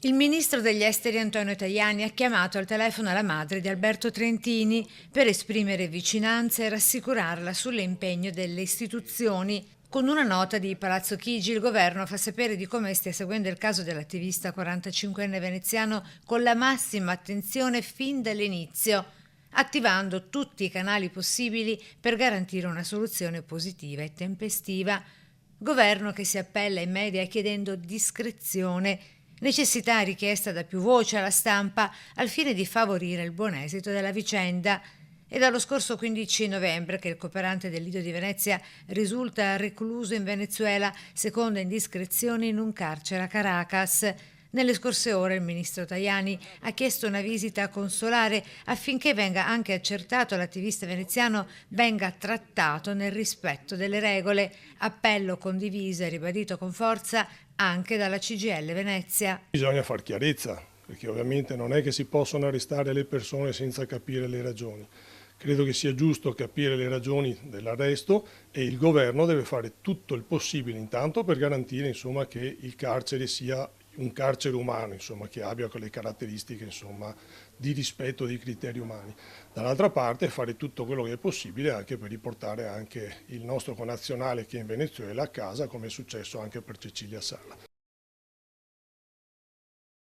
Il ministro degli esteri Antonio Tajani ha chiamato al telefono la madre di Alberto Trentini per esprimere vicinanza e rassicurarla sull'impegno delle istituzioni. Con una nota di Palazzo Chigi il governo fa sapere di come stia seguendo il caso dell'attivista 45enne veneziano con la massima attenzione fin dall'inizio, attivando tutti i canali possibili per garantire una soluzione positiva e tempestiva. Governo che si appella ai media chiedendo discrezione, necessità richiesta da più voci alla stampa al fine di favorire il buon esito della vicenda. È dallo scorso 15 novembre che il cooperante del Lido di Venezia risulta recluso in Venezuela secondo indiscrezioni in un carcere a Caracas. Nelle scorse ore il ministro Tajani ha chiesto una visita consolare affinché venga anche accertato l'attivista veneziano venga trattato nel rispetto delle regole. Appello condiviso e ribadito con forza anche dalla CGIL Venezia. Bisogna far chiarezza, perché ovviamente non è che si possono arrestare le persone senza capire le ragioni. Credo che sia giusto capire le ragioni dell'arresto e il governo deve fare tutto il possibile intanto per garantire che il carcere sia un carcere umano, che abbia quelle caratteristiche di rispetto dei criteri umani. Dall'altra parte fare tutto quello che è possibile anche per riportare anche il nostro connazionale che è in Venezuela a casa, come è successo anche per Cecilia Sala.